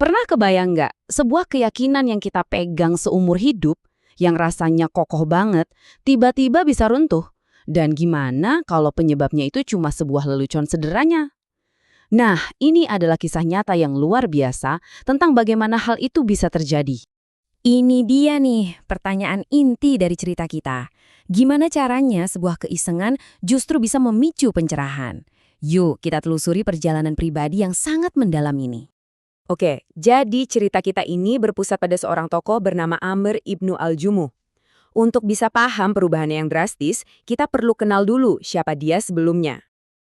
Pernah kebayang nggak, sebuah keyakinan yang kita pegang seumur hidup, yang rasanya kokoh banget, tiba-tiba bisa runtuh? Dan gimana kalau penyebabnya itu cuma sebuah lelucon sederhana? Nah, ini adalah kisah nyata yang luar biasa tentang bagaimana hal itu bisa terjadi. Ini dia nih, pertanyaan inti dari cerita kita. Gimana caranya sebuah keisengan justru bisa memicu pencerahan? Yuk, kita telusuri perjalanan pribadi yang sangat mendalam ini. Oke, jadi cerita kita ini berpusat pada seorang tokoh bernama Amr ibnu al-Jumuh. Untuk bisa paham perubahan yang drastis, kita perlu kenal dulu siapa dia sebelumnya.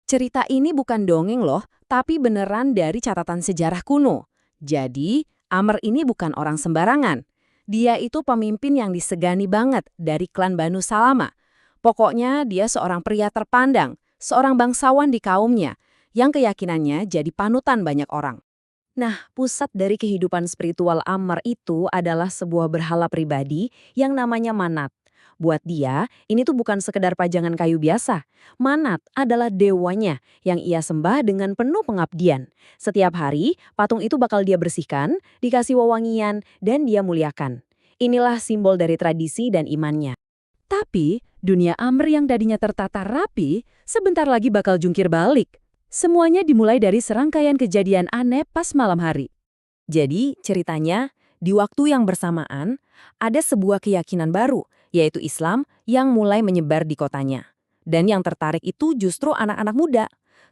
Cerita ini bukan dongeng loh, tapi beneran dari catatan sejarah kuno. Jadi, Amr ini bukan orang sembarangan. Dia itu pemimpin yang disegani banget dari klan Banu Salama. Pokoknya dia seorang pria terpandang, seorang bangsawan di kaumnya, yang keyakinannya jadi panutan banyak orang. Nah, pusat dari kehidupan spiritual Ammar itu adalah sebuah berhala pribadi yang namanya Manat. Buat dia, ini tuh bukan sekedar pajangan kayu biasa. Manat adalah dewanya yang ia sembah dengan penuh pengabdian. Setiap hari, patung itu bakal dia bersihkan, dikasih wewangian, dan dia muliakan. Inilah simbol dari tradisi dan imannya. Tapi, dunia Amr yang tadinya tertata rapi, sebentar lagi bakal jungkir balik. Semuanya dimulai dari serangkaian kejadian aneh pas malam hari. Jadi, ceritanya, di waktu yang bersamaan, ada sebuah keyakinan baru, yaitu Islam, yang mulai menyebar di kotanya. Dan yang tertarik itu justru anak-anak muda,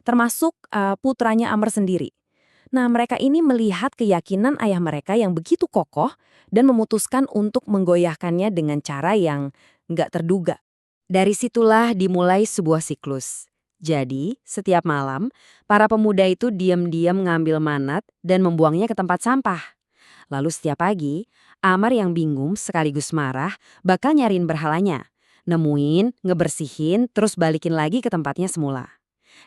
termasuk putranya Amr sendiri. Nah, mereka ini melihat keyakinan ayah mereka yang begitu kokoh dan memutuskan untuk menggoyahkannya dengan cara yang nggak terduga. Dari situlah dimulai sebuah siklus. Jadi, setiap malam, para pemuda itu diam-diam ngambil manat dan membuangnya ke tempat sampah. Lalu setiap pagi, Amar yang bingung sekaligus marah bakal nyariin berhalanya. Nemuin, ngebersihin, terus balikin lagi ke tempatnya semula.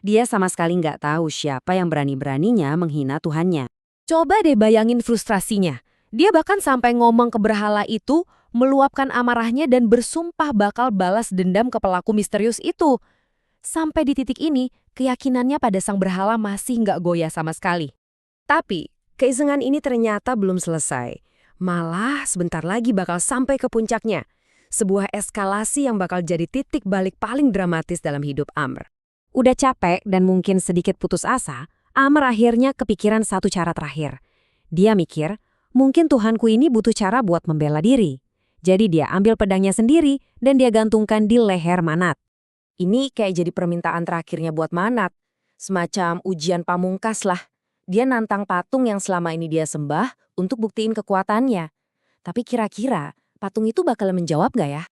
Dia sama sekali nggak tahu siapa yang berani-beraninya menghina Tuhannya. Coba deh bayangin frustrasinya. Dia bahkan sampai ngomong ke berhala itu, meluapkan amarahnya dan bersumpah bakal balas dendam ke pelaku misterius itu. Sampai di titik ini, keyakinannya pada sang berhala masih nggak goyah sama sekali. Tapi, keisengan ini ternyata belum selesai. Malah sebentar lagi bakal sampai ke puncaknya. Sebuah eskalasi yang bakal jadi titik balik paling dramatis dalam hidup Amr. Udah capek dan mungkin sedikit putus asa, Amr akhirnya kepikiran satu cara terakhir. Dia mikir, mungkin Tuhanku ini butuh cara buat membela diri. Jadi dia ambil pedangnya sendiri dan dia gantungkan di leher Manat. Ini kayak jadi permintaan terakhirnya buat Manat. Semacam ujian pamungkas lah. Dia nantang patung yang selama ini dia sembah untuk buktiin kekuatannya. Tapi kira-kira patung itu bakal menjawab gak ya?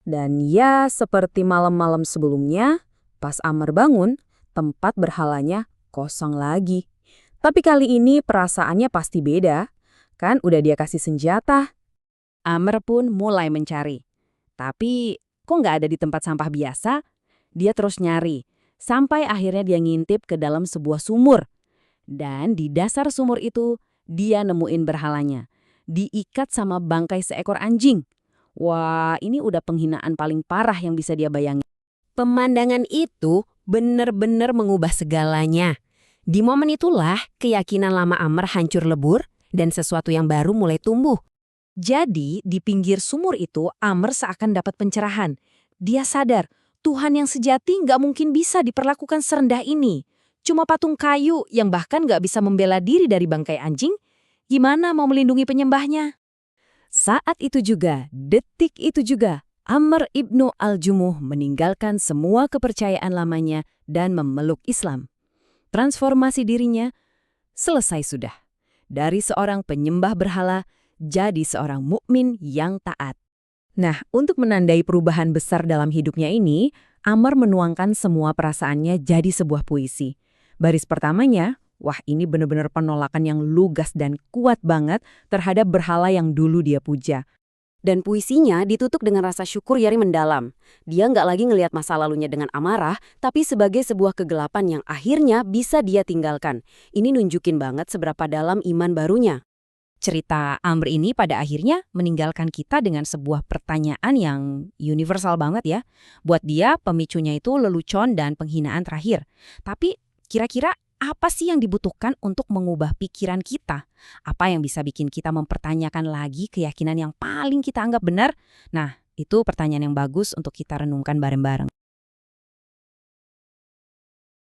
Dan ya seperti malam-malam sebelumnya, pas Amr bangun, tempat berhalanya kosong lagi. Tapi kali ini perasaannya pasti beda. Kan udah dia kasih senjata. Amr pun mulai mencari. Tapi kok nggak ada di tempat sampah biasa? Dia terus nyari, sampai akhirnya dia ngintip ke dalam sebuah sumur. Dan di dasar sumur itu, dia nemuin berhalanya. Diikat sama bangkai seekor anjing. Wah, ini udah penghinaan paling parah yang bisa dia bayangin. Pemandangan itu benar-benar mengubah segalanya. Di momen itulah, keyakinan lama Amr hancur lebur dan sesuatu yang baru mulai tumbuh. Jadi, di pinggir sumur itu, Amr seakan dapat pencerahan. Dia sadar, Tuhan yang sejati nggak mungkin bisa diperlakukan serendah ini. Cuma patung kayu yang bahkan nggak bisa membela diri dari bangkai anjing, gimana mau melindungi penyembahnya? Saat itu juga, detik itu juga, Amr ibnu al-Jumuh meninggalkan semua kepercayaan lamanya dan memeluk Islam. Transformasi dirinya selesai sudah. Dari seorang penyembah berhala, jadi seorang mukmin yang taat. Nah, untuk menandai perubahan besar dalam hidupnya ini, Amr menuangkan semua perasaannya jadi sebuah puisi. Baris pertamanya, wah ini benar-benar penolakan yang lugas dan kuat banget terhadap berhala yang dulu dia puja. Dan puisinya ditutup dengan rasa syukur yang mendalam. Dia nggak lagi ngelihat masa lalunya dengan amarah, tapi sebagai sebuah kegelapan yang akhirnya bisa dia tinggalkan. Ini nunjukin banget seberapa dalam iman barunya. Cerita Amr ini pada akhirnya meninggalkan kita dengan sebuah pertanyaan yang universal banget ya. Buat dia, pemicunya itu lelucon dan penghinaan terakhir. Tapi kira-kira apa sih yang dibutuhkan untuk mengubah pikiran kita? Apa yang bisa bikin kita mempertanyakan lagi keyakinan yang paling kita anggap benar? Nah, itu pertanyaan yang bagus untuk kita renungkan bareng-bareng.